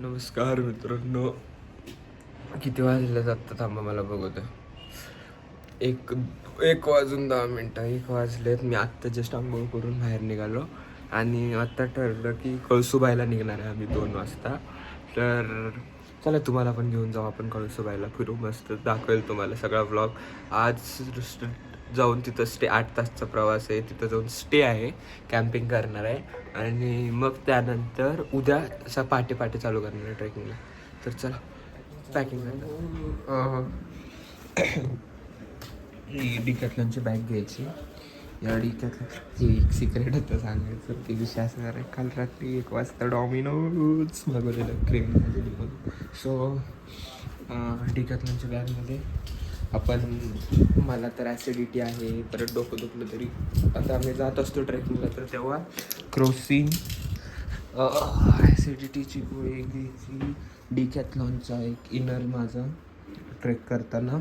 नमस्कार मित्रांनो, किती वाजले जातं थांबा मला बघू. एक वाजून 10 मिनटं. 1 वाजलेत. मी आत्ता जस्ट आंघोळ करून बाहेर निघालो आणि आत्ता ठरलं की कळसूबाईला निघणार आहे आम्ही 2 वाजता. तर चला तुम्हाला पण घेऊन जाऊ, आपण कळसूबाईला फिरू, मस्त दाखवेल तुम्हाला सगळा व्लॉग. आज जाऊन तिथं 8 तासचा प्रवास आहे, तिथं जाऊन स्टे आहे, कॅम्पिंग करणार आहे आणि मग त्यानंतर उद्या असा पहाटे चालू करणार आहे ट्रेकिंगला. तर चला पॅकिंग करणार. ही डिकॅथलॉनची बॅग घ्यायची. या डिकॅथलॉन ही एक सिक्रेट होतं सांगायचं, ते विषय असणार आहे. काल रात्री 1 वाजता डॉमिनोज मागवलेलं क्रीम म्हणून. सो डिकॅथलॉनच्या बॅगमध्ये आपण, मला तर ॲसिडिटी आहे, परत डोकं दुखलं तरी आता आम्ही जात असतो ट्रेकिंगला तर तेव्हा क्रोसिन ॲसिडिटीची गोळी घ्यायची. डिकॅथलॉनचा एक इनर माझा ट्रेक करताना.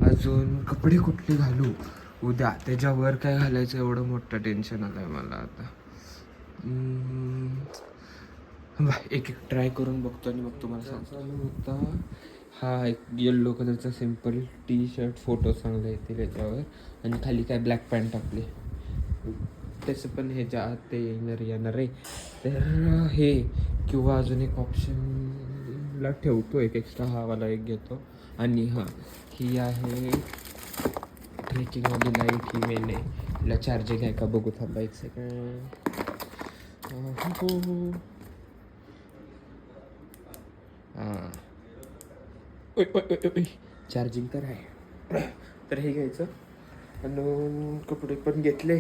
अजून कपडे कुठले घालू उद्या, त्याच्यावर काय घालायचं एवढं मोठं टेन्शन आलं आहे मला आता. एक ट्राय करून बघतो आणि मग तुम्हाला सांगतो. होता हा एक येल्लो कलरचा सिम्पल टी शर्ट, फोटो चांगले येतील याच्यावर, आणि खाली काय ब्लॅक पॅन्ट टाकली, त्याचं पण ह्याच्या आत ते येणार आहे. तर हे किंवा अजून एक ऑप्शनला ठेवतो, एक एक्स्ट्रा हावाला एक घेतो. आणि हां, ही आहे ट्रेकिंगवाली लाईट, ही मेन आहे. तिला चार्जिंग आहे का बघू, थांबा एक सेकंड. हां, चार्जिंग तर आहे. तर हे घ्यायचं आणि कपडे पण घेतले,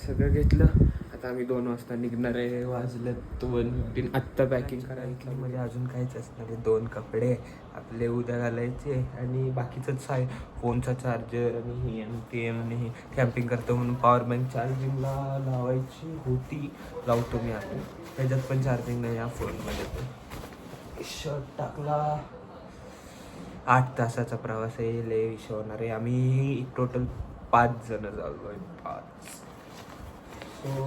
सगळं घेतलं. आता आम्ही 2 वाजता निघणार आहे. वाजलं 2:15. आत्ता पॅकिंग करायचं म्हणजे अजून काहीच असणार आहे. 2 कपडे आपले उद्या घालायचे आणि बाकीचंच आहे, फोनचा चार्जर आणि हे आणि ते आणि हे. कॅम्पिंग करतो म्हणून पॉवर बँक चार्जिंगला लावायची होती, लावतो मी आता. त्याच्यात पण चार्जिंग नाही या फोनमध्ये. पण शर्ट टाकला. 8 तासाचा प्रवास आहे, लय विषय होणार आहे. आम्ही टोटल 5 जण झालो आहे, 5. सो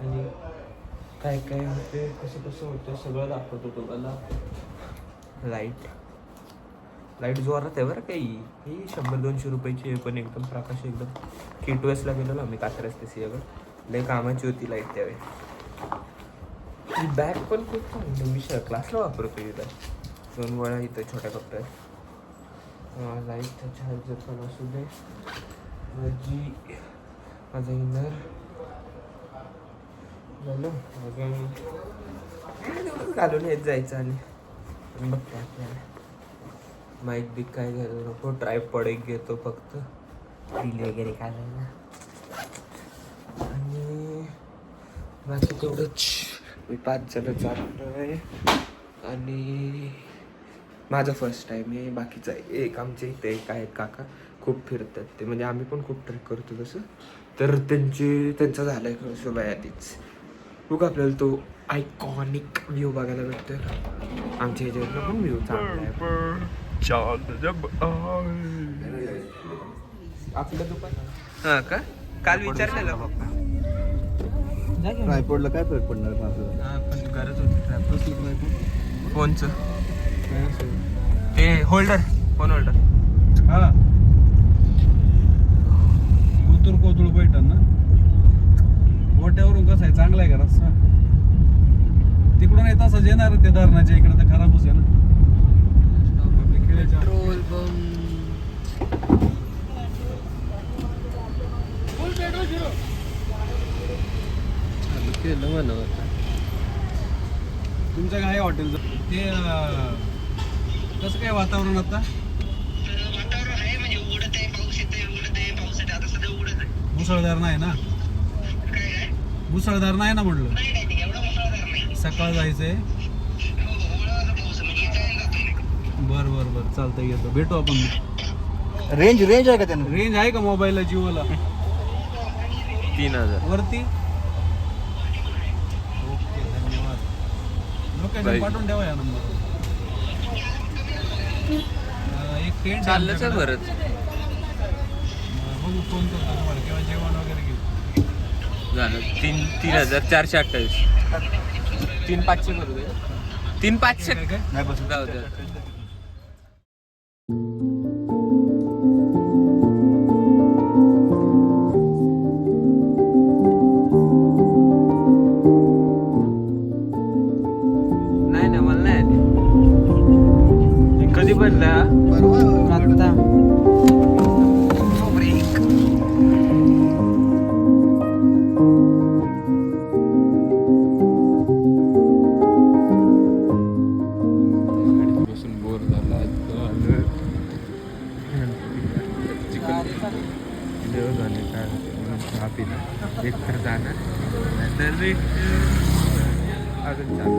आणि काय काय होते, कसं होतं सगळं दाखवतो तुम्हाला. लाईट जोरात आहे बरं. काही ही 100-200 रुपयाची आहे, पण एकदम प्रकाश, एकदम. K2S गेलो आम्ही, कात्रज ते सिंहगड. लय कामाची होती लाईट त्यावेळी. ही बॅग पण खूप चांगली, मी क्लासला वापरतो इथं. 2 वळा इथं छोट्या कपड्यात. लाईटचा चार्जर पण असू दे. माझा इनर झालं. अजून घालून येत जायचं आणि बघते आपल्याला माईक बिक काय घ्यायला नको. ट्रायपॉड एक घेतो फक्त, रील वगैरे काढायला. आणि बाकी तेवढंच. मी 5 जण चाललोय आणि माझा फर्स्ट टाईम आहे. बाकीचा एक आमच्या इथे एक आहेत काका, खूप फिरतात ते, म्हणजे आम्ही पण खूप ट्रेक करतो तसं. तर त्यांचा झाला आहे कळसूबाई आधीच. बघ आपल्याला तो आयकॉनिक व्ह्यू बघायला भेटतोय का. आमच्या ह्याच्यावरनं पण व्ह्यू चांगला आहे. आपलं दुकान हां का, काल विचारलेलं पप्पा. ट्रायपॉडला काय फरक पडणार आपल्याला? हां, पण गरज होती ट्रायपॉड. फोनचं ते होल्डर, फोन होल्डर. हा, कोतुळ पैठण ना. गोट्यावरून कसं आहे, चांगला आहे का रस्ता? तिकडून येत असं येणार ते धरणाच्या इकडे, तर खराबच आहे ना. Petrol pump. चालू केलं म्हणा आता. तुमचं काय हॉटेलचं ते कसं काय वातावरण आता? वातावरण आहे म्हणजे उघडत आहे, पाऊस येते, उघडत आहे, पाऊस येते. आता सध्या उघडत आहे. मुसळधार नाही ना? काय मुसळधार नाही ना म्हटलं? नाही, एवढा मुसळधार नाही. सकाळ जायचंय. हो, ओळाचा पाऊस म्हणजे जायला जातोय. बरं चालतंय, येतो, भेटू आपण. रेंज आहे का त्यांना? रेंज आहे का मोबाईलला, जिओला? 3000 वरती. ओके, धन्यवाद. लोकेशन पाठवून ठेवा या नंबर. एक टेंट चाललंच आहे बरंच. बघू, फोन करतो तुम्हाला किंवा जेवण वगैरे घेऊ. झालं 3,428. 3,500 करू दे. 3,500 नाही बस जाऊ दे. नाही ना मला नाही आली. कधी बनला आता बसून बोर झाला. जेवण झाले काय म्हणून चहा पिला. एक तर जाणार तर अजून चालू.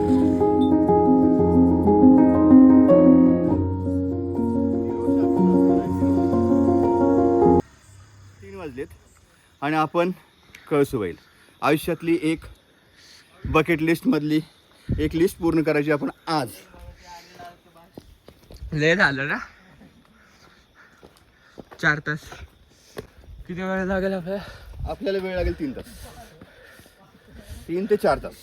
आणि आपण कळसूबाईल आयुष्यातली एक बकेट लिस्टमधली एक लिस्ट पूर्ण करायची आपण आज. लय झालं ना 4 तास. किती वेळ लागेल आपल्याला? आपल्याला वेळ लागेल 3 तास, 3 ते 4 तास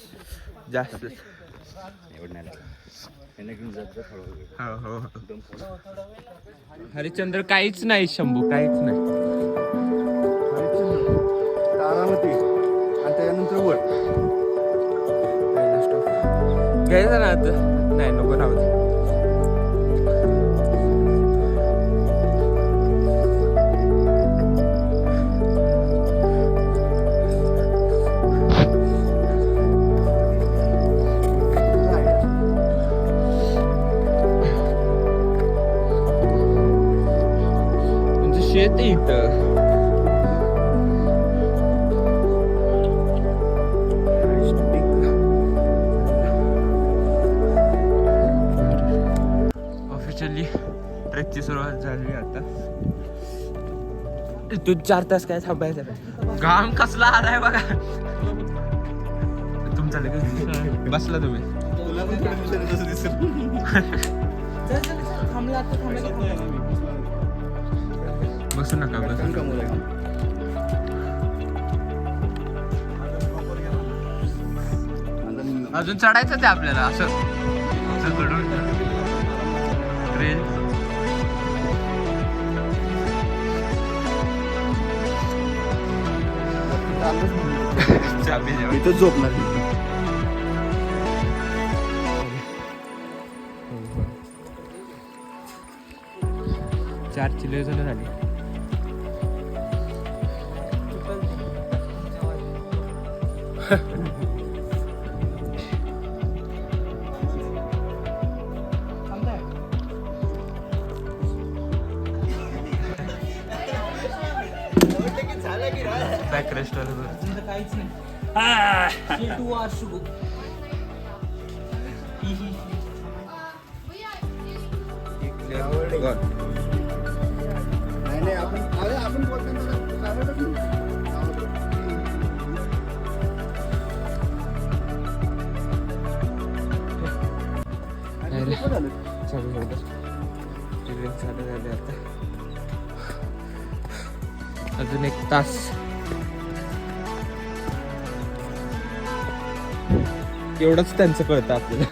जास्त. एवढं नाही लागेल. घेऊन जात हळूहळू हो हो. हरिश्चंद्र काहीच नाही, शंभू काहीच नाही. तानामती आणि त्यानंतर वर घ्यायचं ना आता. नाही नको राहू दे. म्हणजे शेत आहे इथं. ऑफिशियली ट्रेकची सुरुवात झाली आता. तू 4 तास काय थांबायचं? घाम कसला आलाय बघा तुमचा. लगेच बसला तुम्ही. तुला पण थोडं दिसेल तसं दिसेल. बसू नका बस. अजून चढायचं ते आपल्याला असं चढून ट्रेन. चाबी जेव्हा इथंच झोपणार मी. चार चिल्ले जण झाली. बॅक रेस्टॉरंट काहीच नाही. नाही आपण चालू झाले आता. अजून 1 तास. एवढंच त्यांचं कळतं आपल्याला.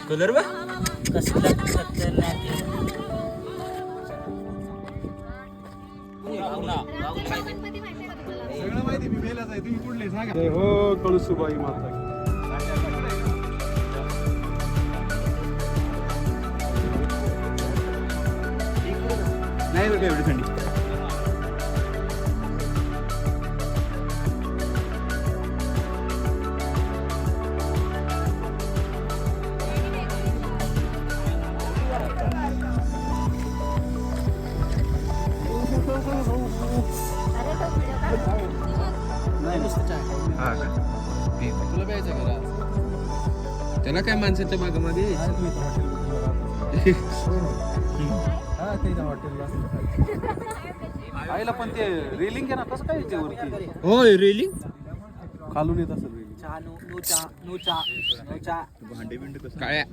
कलर बा कसला खतरनाक सगळं माहिती. मी मेलाच आहे. तुम्ही कुठले सांगा. हो कळसूबाई माता. नाही बघा एवढी थंडी. त्याला काय माणसाच्या भागामध्ये हा ते हॉटेलला आईला पण ते रेलिंग आहे ना कसं काय ते वरती होय रेलिंग खालून येत असेल रेलिंग. चहा नो चहा भांडे बिंड कसं काळ्या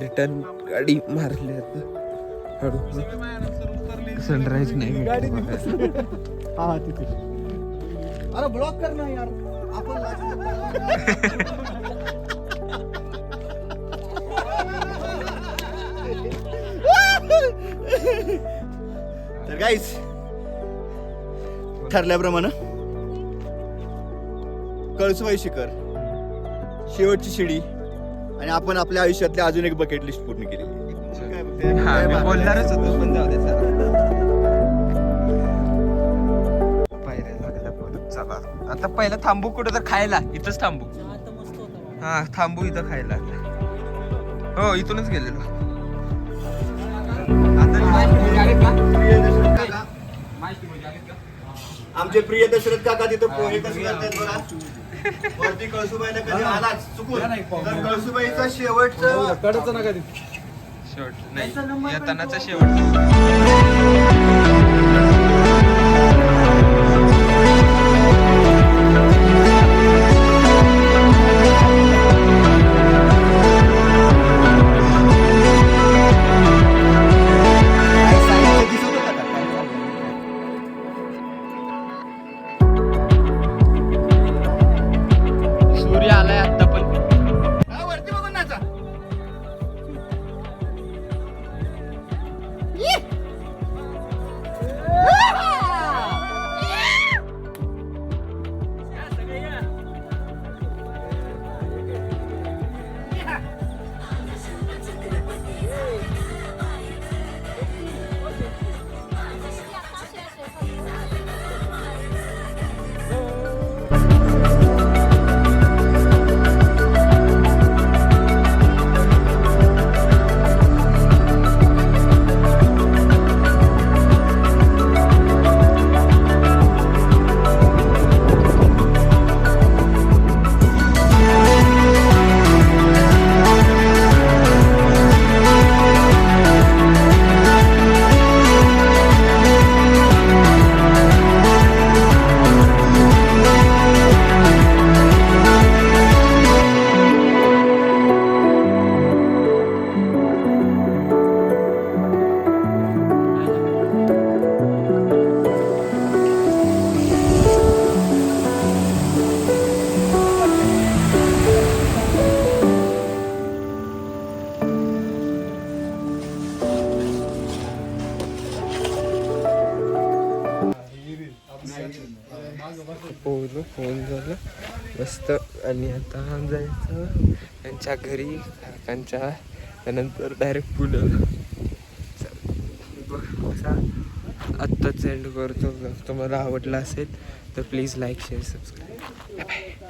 रिटर्न गाडी मारली आता हळू सनराईज नाही गाडी भेटत. हा तिथे अरे ब्लॉक कर ना यार तर गाईस ठरल्याप्रमाणे कळसुबाई शिखर शेवटची शिडी आणि आपण आपल्या आयुष्यातली अजून एक बकेट लिस्ट पूर्ण केली. हा मी बोलणारच होतो पण जाऊ दे चला आता पहिला थांबू कुठं तर खायला इथंच थांबू. तर मस्त होता. हा थांबू इथं खायला. हो इथूनच गेलेलो. आमचे प्रिय दशरथ काका तिथं पोहे कसं करतात बघा. वरती कळसुबाईला कधी आलाच चुकून तर कळसुबाईचा शेवटचं कडच नका तिथे शेवट नाही येतानाचा शेवट. सूर्य आलाय आता पण. वरती बघून नाचा. पोहोचलो फोन झालं मस्त आणि आता जायचं त्यांच्या घरी काकांच्या त्यानंतर डायरेक्ट पुढं असा आत्ताच एंड करतो. तुम्हाला आवडला असेल तर please like share subscribe. Bye.